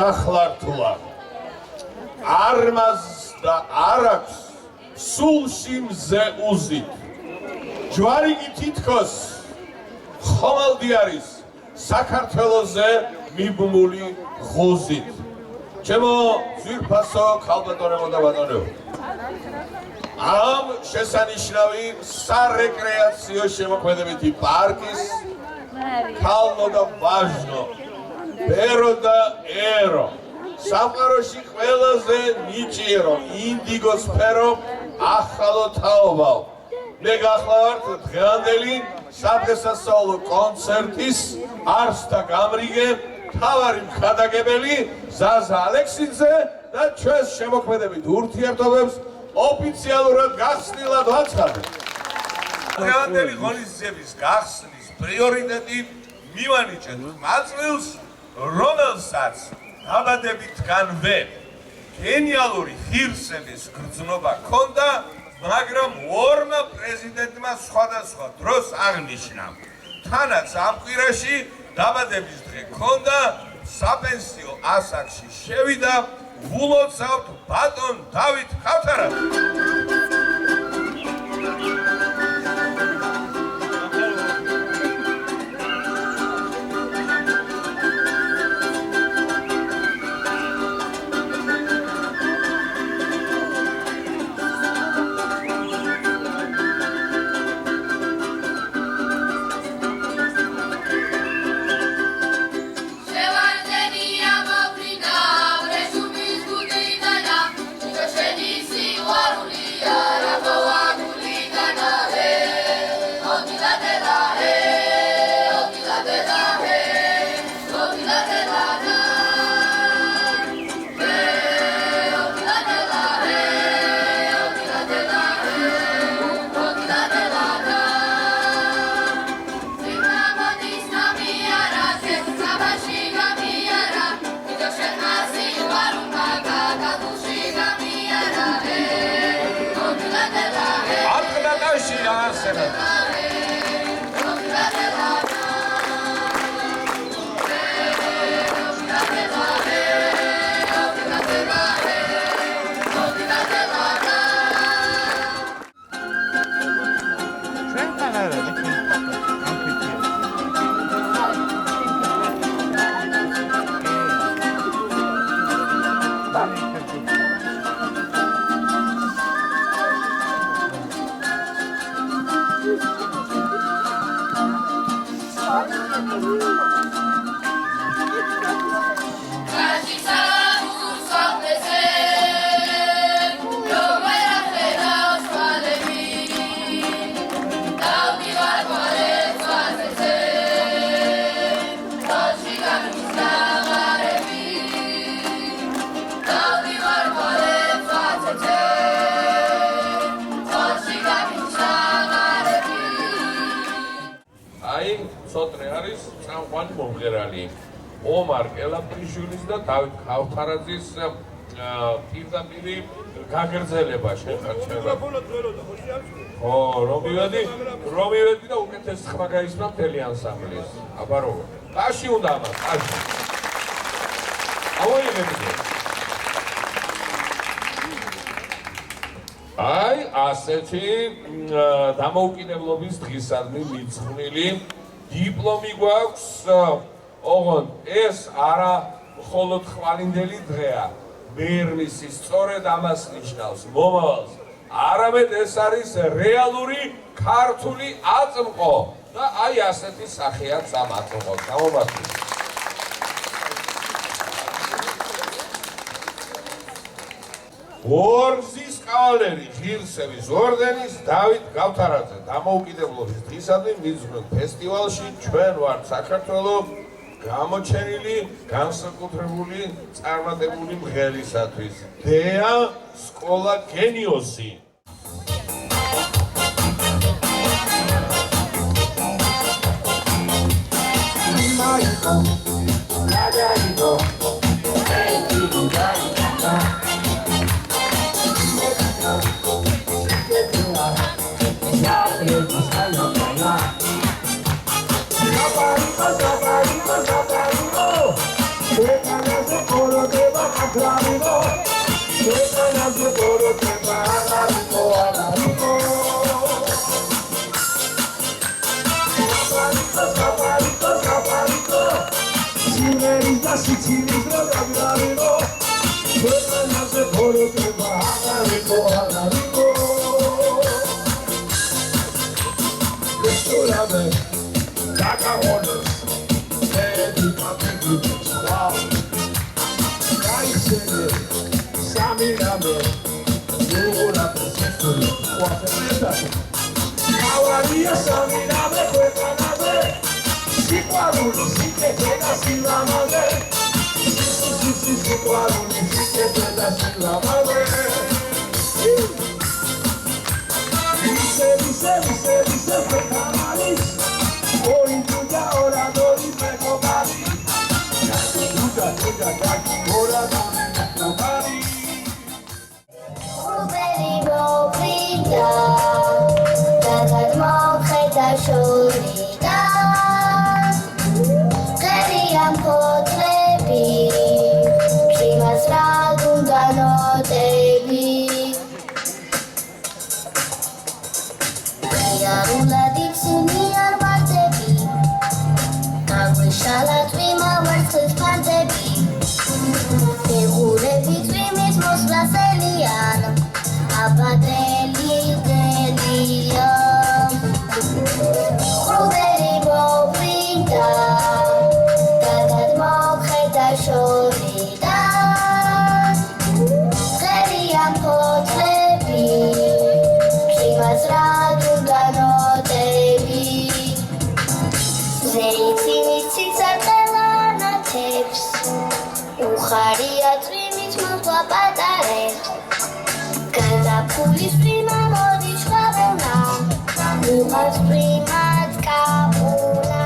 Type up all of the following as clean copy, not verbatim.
გახლართულა არმაზ და არ აქვს სულში მზე უზით ჯვარი კი თითქოს ხომალდი არის საქართველოზე მიბმული ღოზით ჩემო ძვირფასო ქალბატონებო და ბატონებო ამ შესანიშნავი სარეკრეაციო შემოქმედებითი პარკის ქალნო და ვაჟნო ბერო და ერო სამყაროში ყველაზე ნიჭიერო ინდიგო სფერო ახალო თაობაო მე გახლავართ დღევანდელი სადღესასწაულო კონცერტის არსთა გამრიგე მთავარი მხადაგებელი ზაზა ალექსიძე და ჩვენს შემოქმედებით ურთიერთობებს ოფიციალურად გახსნილად ვაცხადებ. დღევანდელი ღონისძიების გახსნის პრიორიტეტი მივანიჭეთ მაწვილს, რომელსაც დაბადებითგანვე გენიალური ღირსების გრძნობა ჰქონდა, მაგრამ ორმა პრეზიდენტმა სხვადასხვა დროს აღნიშნა. თანაც ამ კვირაში დაბადების დღე ჰქონდა, საპენსიო ასაკში შევიდა ულოცავთ ბატონ დავით ხავთარაძეს. ომარ კელაპრიშვილის და დავით ხავთარაძის პირდაპირი გაგრძელება შეხვედრა. ო, რომ მივედი და უკეთეს ხმა გაისმა მთელი ანსამბლის. აბა როგორ? კაში უნდა ამას, კაში. ავოიღებდე. აი, ასეთი დამოუკიდებლობის დღისადმი მიძღვნილი დიპლომი გვაქვს. ოღონდ ეს არა მხოლოდ ხვალინდელი დღეა, მერმისი სწორედ ამას ნიშნავს მომავალს, არამედ ეს არის რეალური ქართული აწმყო და აი ასეთი სახეაც ამ აწმყოს. გამომართული. ორგზის კავალერი ღირსების ორდენის დავით ხავთარაძე დამოუკიდებლობის დღისადმი მიძღვნილ ფესტივალში ჩვენ ვართ საქართველოს გამოჩენილი განსაკუთრებული წარმატებული მღერისათვის დეა სკოლა გენიოსი. Oh, აგარიკო ქვეყანაზე ფოროდება აგარიკო აგარიკო ესურამე დაკარგონეს ედი პაპიგი სხვა გაიხსენე სამირამე ნუღურა პრესტული ყვაფერდა ავარია სამირამე ქვეყანაზე სიყვარული სიკეთე და სილამაზე სიყვარული სიკეთე და სილამაზე ვისე ქვეყანალის ორი ჯუჯა ორადორი მეკობარი ჯუჯა ორადორი მეკობარი უბერი მოფრინდა დაგად მოხედა შორიდან ღერია მფოთლები შიმას რა გუნდა ნოტები იარულად იცინი არ ვარდები გაგვიშალათ ვიმავარცხეთ ფარდები ფიგურებით ვიმის მოსვლასელიან აბადელი დელია უბერი მოფრინდა დაგად მოხედა შორიდან ღერია მფოთლები შიმას რა გუნდა ნოტები ზეითინის ციცარტელანათებს უხარია წვიმით მოხდა პატარებს გადაფულის პრიმა მოდი შვაბუნა უღაც პრიმად კაპუნა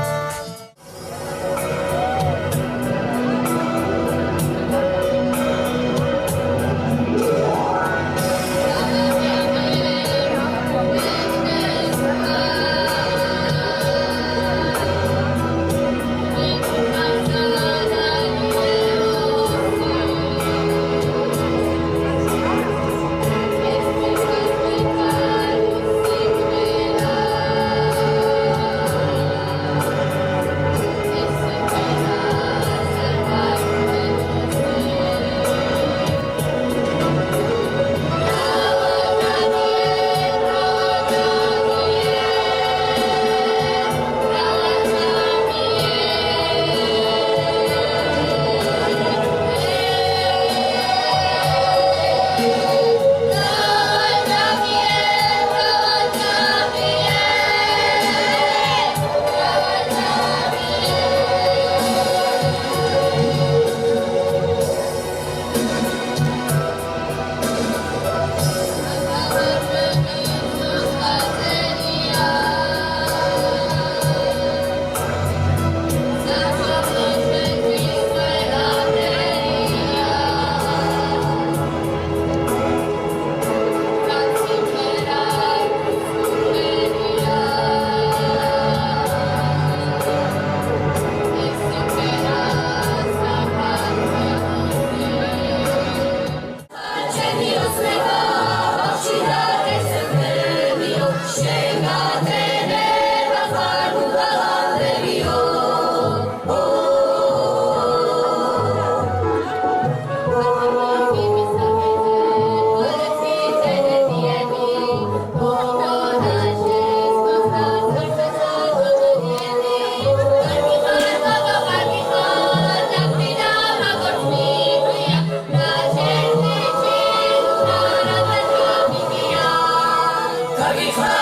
Come on.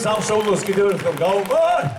სამშობლოს კიდევ ერთხელ გაუმარ.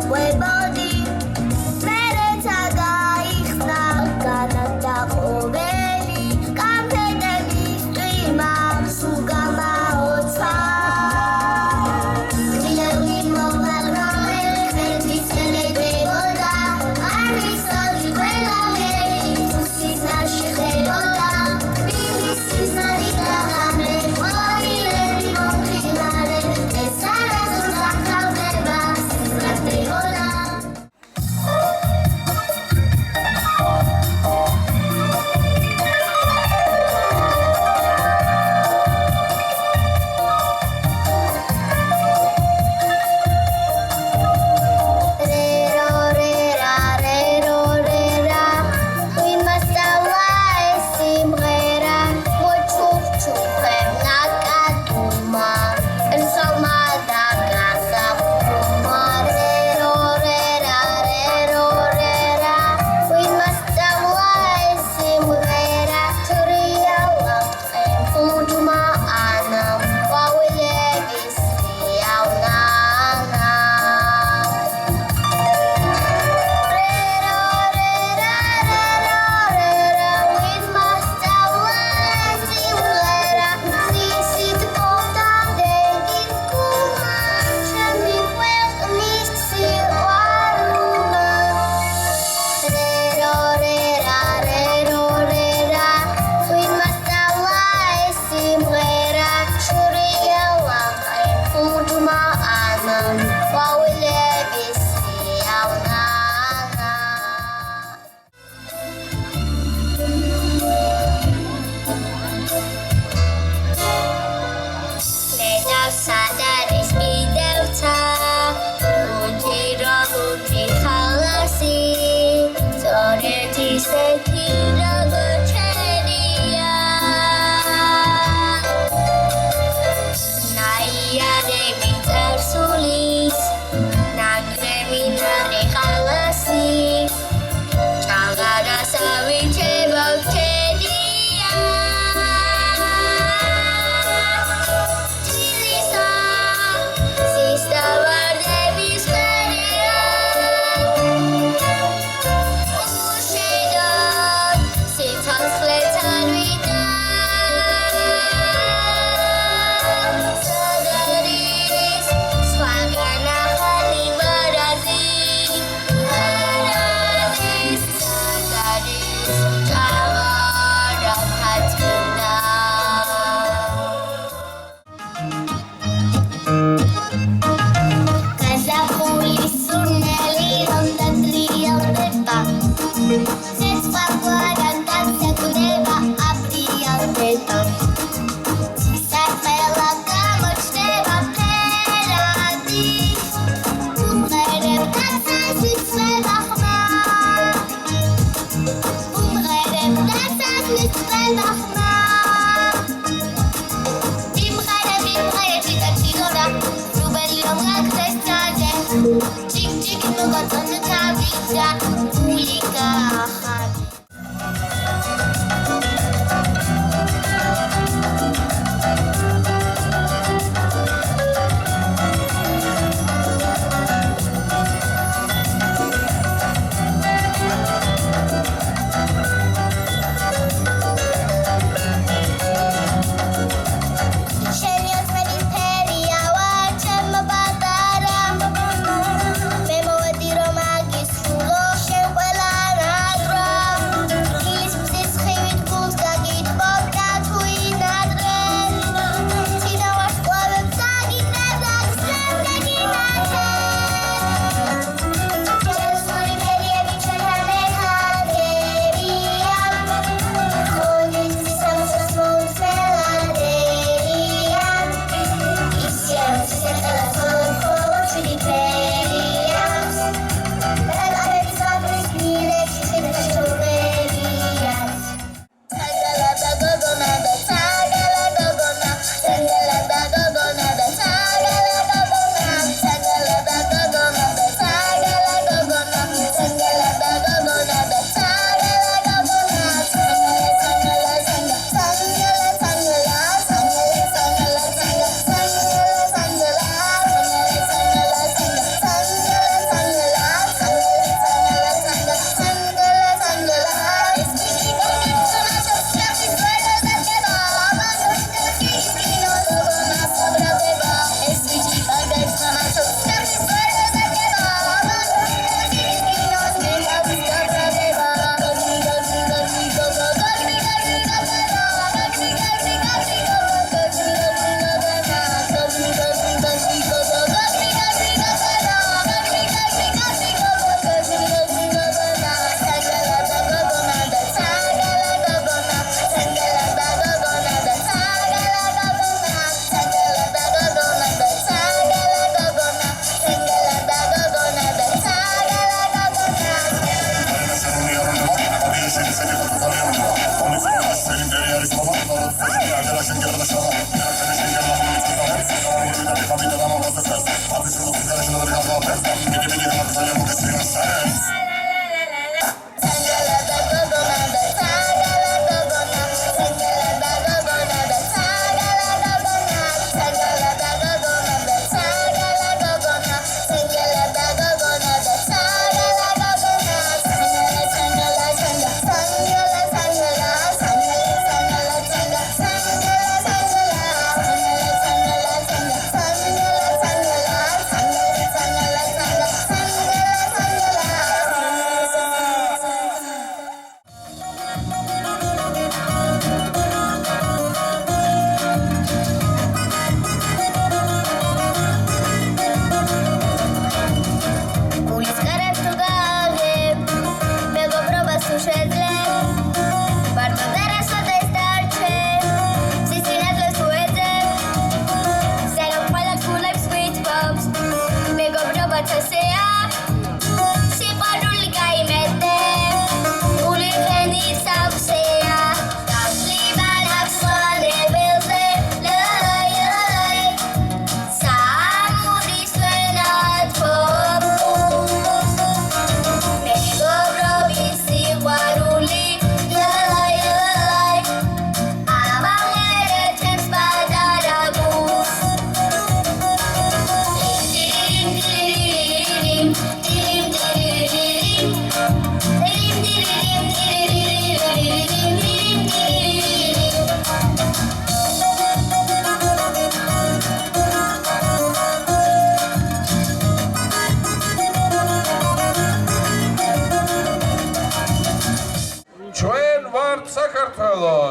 Way სად არის კიდევცა ლუნჯი რომ ლუნჯი ხალასი სწორედ ისეთი როგორ ჩენია ნაიარები წარსულის ნაკლები ნარი ხალასი ჭაღარასავი ჩებავჩენია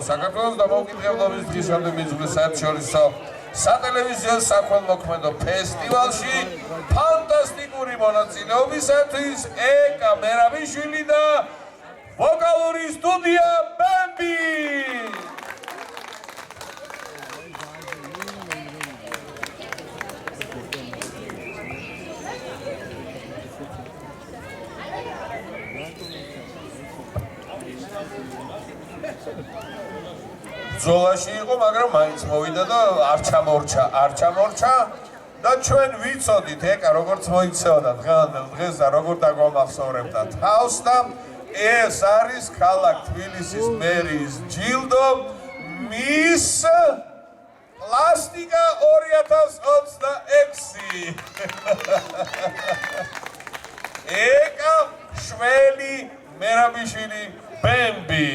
საქართველოს დამოუკიდებლობის დღისადმი მიძღვის საერთაშორისო სატელევიზიო საქველმოქმედო ფესტივალში ფანტასტიკური მონაწილეობისათვის ეკა მერაბიშვილი და ვოკალური სტუდია ბემბი. ბრძოლაში იყო, მაგრამ მაინც მოვიდა და არ ჩამორჩა და ჩვენ ვიცოდით ეკა როგორც მოიქცეოდა დღევანდელ დღეს და როგორ დაგვამახსოვრებდა თავს და ეს არის ქალაქ თბილისის მერის ჯილდო მის პლასტიკა 2026 ეკა შველი მერაბიშვილი ბემბი.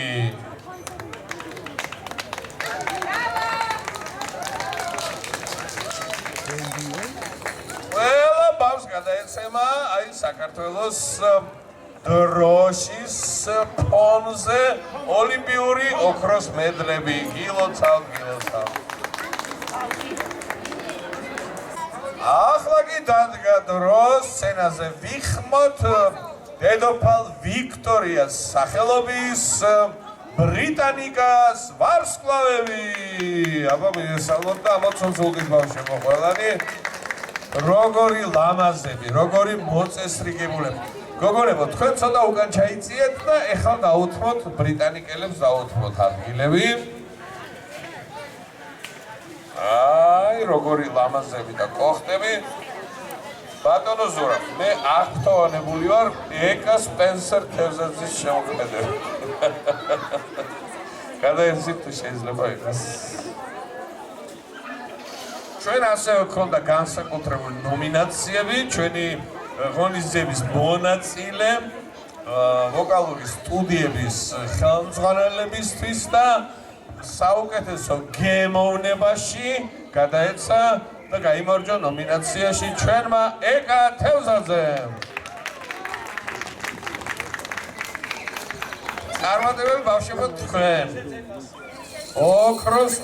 ყველა ბავშვს გადაეცემა აი საქართველოს დროშის ფონზე ოლიმპიური ოქროს მედლები გილოცავ. ახლა კი დადგა დრო სცენაზე ვიხმოთ დედოფალ ვიქტორიას სახელობის ბრიტანიკას ვარსკვლავები. აბა მიესალმოთ და ამოცნობს ულდით ბავშვებო ყველანი. როგორი ლამაზები, როგორი მოწესრიგებულები. გოგონებო, თქვენ ცოტა უკან ჩაიწიეთ და ეხლა დაუთმოთ ბრიტანიკელებს დაუთმოთ ადგილები. აი, როგორი ლამაზები და კოხტები. ბატონო ზურაბ, მე აღფრთოვანებული ვარ ეკა სპენსერ თევზაძის შემოქმედებით. გადაეცით თუ შეიძლება იყოს. ჩვენ ასევე გქონდა განსაკუთრებული ნომინაციები, ჩვენი ღონისძიების მონაწილე, ვოკალური სტუდიების ხელმძღვანელებისთვის და საუკეთესო გემოვნებაში გადაეცა და გაიმარჯვა ნომინაციაში ჩვენმა ეკა თევზაძემ. წარმატებები ბავშვებო თქვენ. ოქროს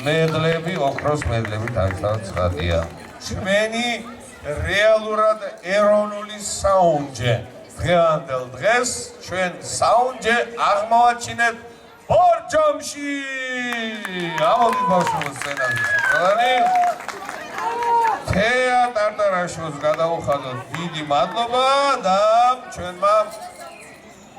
მედლები თავისთავად ცხადია. ჩვენი რეალურად ეროვნული საუნჯე. დღევანდელ დღეს ჩვენ საუნჯე აღმოვაჩინეთ ბორჯომში. ამოდით ბავშვებო სცენაზე. თეა ტარტარაშვილს გადაუხადოთ დიდი მადლობა და ჩვენმა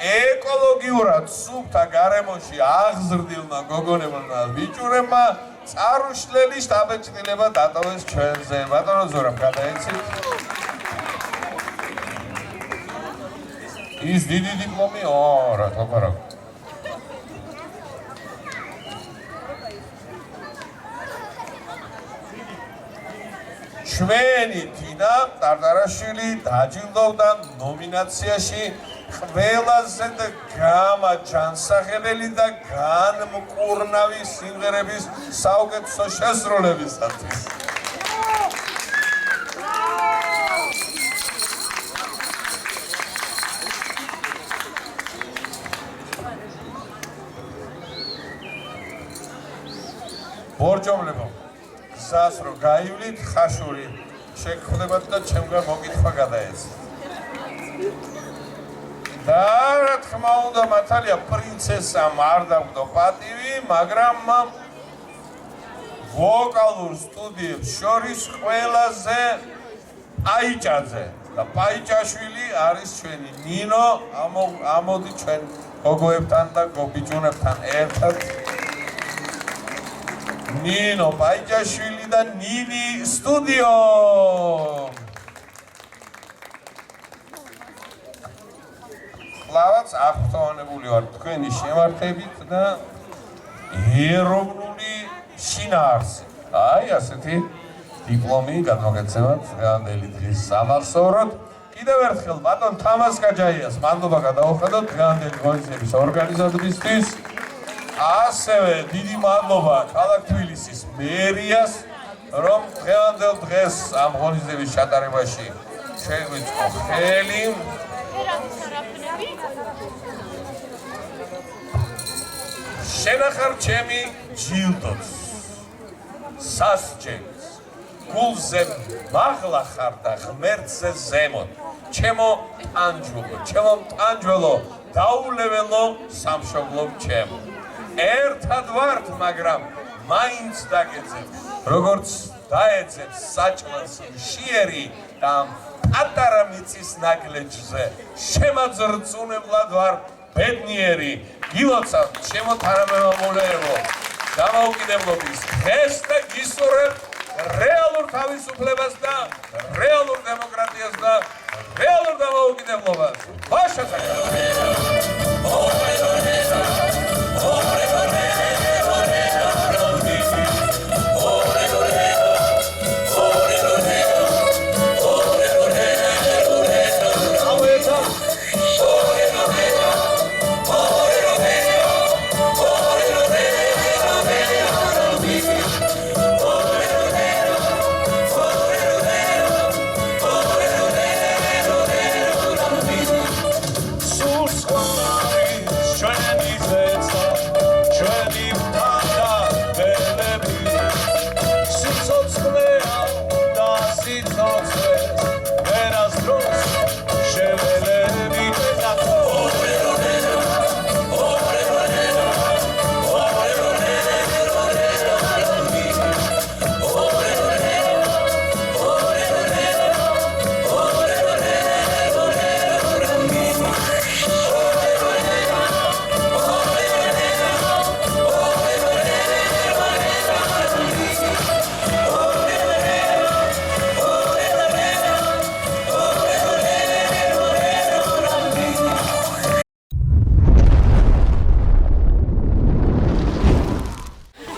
ეკოლოგიურად სუფთა გარემოში აღზრდილმა გოგონებმა და ბიჭურებმა წარუშლელი შთაბეჭდილება დატოვეს ჩვენზე. ბატონო ზურაბ, გადაეცით. ის დიდი დიპლომი, რა თქმა. ჩვენი თინა ტარტარაშვილი დაჯილდოვდა ნომინაციაში ყველაზე გამაჯანსაღებელი და განმკურნავი სიმღერების საუკეთესო შესრულებისათვის. ბორჯომლებო, გზას რო გაივლით, ხაშური შეგხვდებათ და ჩემგან მოკითხვა გადაეცით. და რა თქმა უნდა მართალია პრინცესამ არ დაგვდო პატივი, მაგრამ ვოკალურ სტუდიებს შორის ყველაზე პაიჭაძე და პაიჭაშვილი არის ჩვენი ნინო. ამოდი ჩვენ გოგოებთან და გობიჭუნებთან ერთად. ნინო პაიჭაშვილი და ნინი სტუდიო. ლავაც აღფრთოვანებული ვარ თქვენი შემართებით და ეროვნული შინაარსი. აი ასეთი დიპლომი გადმოგეცემათ დღევანდელი დღის სამახსოვროდ. კიდევ ერთხელ ბატონ თამაზ კაჯაიას მადლობა გადაუხადოთ დღევანდელი ღონისძიების ორგანიზატორისთვის. ასევე დიდი მადლობა ქალაქ თბილისის მერიას, რომ დღევანდელ დღეს ამ ღონისძიების ჩატარებაში შეგვიწყო ხელი. შენახარ ჩემი ჯილდოც სასჯელს გულზე მაღლა ხარ და ღმერთზე ზემოთ ჩემო ტანჯველო დაულეველო სამშობლო ჩემო ერთად ვართ მაგრამ მაინც დაგეძებ როგორც დაეძებს საჭმელს მშიერი და პატარა მიწის ნაგლეჯზე შემაძრწუნებლად ვარ ბედნიერი გილოცავ ჩემო თანამემამულეებო დამოუკიდებლობის დღეს და გისურვებ რეალურ თავისუფლებას და რეალურ დემოკრატიას და რეალურ დამოუკიდებლობას. ბაშა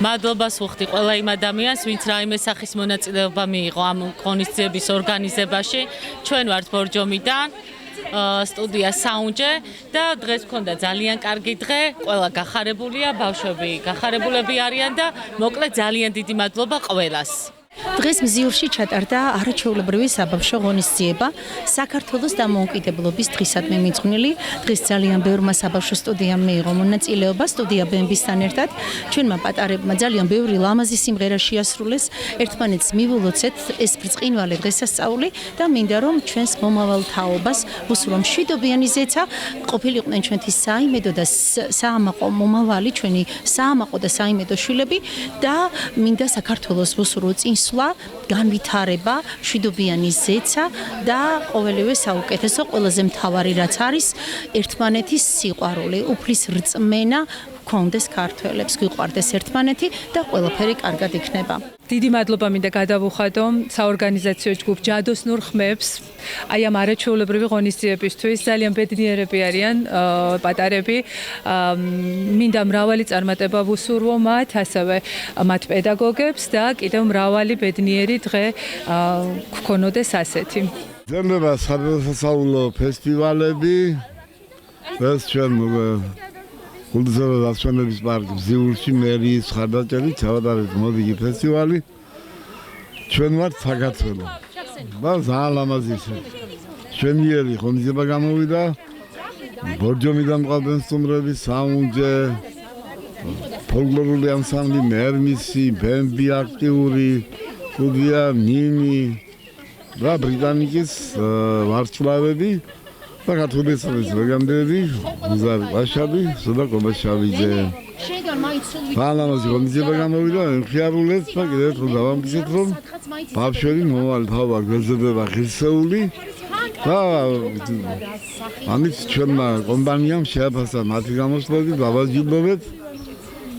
მადლობას ვუხდი ყველა იმ ადამიანს, ვინც რაიმე სახის მონაწილეობა მიიღო ამ ღონისძიების ორგანიზებაში. ჩვენ ვართ ბორჯომიდან, სტუდია საუნჯე და დღეს გქონდა ძალიან კარგი დღე. ყველა გახარებულია, ბავშვები გახარებულები არიან და მოკლედ ძალიან დიდი მადლობა ყველას. დღეს მზიურში ჩატარდა არაჩვეულებრივი საბავშვო ღონისძიება საქართველოს დამოუკიდებლობის დღისადმი მიძღვნილი. დღეს ძალიან ბევრმა საბავშვო სტუდიამ მიიღო მონაწილეობა სტუდია ბემბისთან ერთად. ჩვენმა პატარებმა ძალიან ბევრი ლამაზი სიმღერა შეასრულეს. ერთმანეთს მივულოცეთ ეს ბრწყინვალე დღესასწაული და მინდა რომ ჩვენს მომავალ თაობას ვუსურვო მშვიდობიანი ზეცა, ყოფილიყვნენ ჩვენთვის საიმედო და საამაყო მომავალი, ჩვენი საამაყო და საიმედო შვილები და მინდა საქართველოს ვუსურვო წინსვლა, განვითარება, მშვიდობიანი ზეცა და ყოველივე საუკეთესო, ყველაზე მთავარი რაც არის, ერთმანეთის სიყვარული, უფლის რწმენა გქონდეს ქართველებს, გვიყვარდეს ერთმანეთი და ყველაფერი კარგად იქნება. დიდი მადლობა მინდა გადავუხადო საორგანიზაციო ჯგუფ ჯადოსნურ ხმებს. აი ამ არაჩვეულებრივი ღონისძიებისთვის ძალიან ბედნიერები არიან პატარები. მინდა მრავალი წარმატება ვუსურვო მათ, ასევე მათ პედაგოგებს და კიდევ მრავალი ბედნიერი დღე გქონოდეს ასეთი. ძენდება სადღესასწაულო ფესტივალები. ეს ჩვენ კულტურული დასვენების პარკ მზიურში მერიის ხარდაჭერით ჩავატარეთ მოდიგი ფესტივალი. ჩვენ ვართ საქართველო. და ძალიან ლამაზი ჩვენიერი ღონისძიება გამოვიდა. ბორჯომიდან მყავდნენ სტუმრები, საუნჯე, ფოლკლორული ანსამბლი მერმისი, ბემბი აქტიური, სტუდია ნინი და ბრიტანიკის ვარსკვლავები. საქართველოს ლეგენდები, მუზარი ვაშაბი, სუდა კომაშავიძე. ლამაზი ღონისძიება გამოვიდა, მხიარულებს და კიდევ ერთხელ დავამტკიცეთ, რომ ბავშვები მომავალი თაობა გვეძებდება ღირსეული და ამით ჩვენმა კომპანიამ შეაფასა მათი გამოსვლები, დავაჯილდოვეთ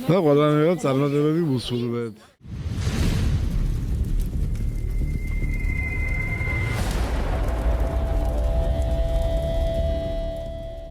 და ყველანაირად წარმატებები ვუსურვებთ.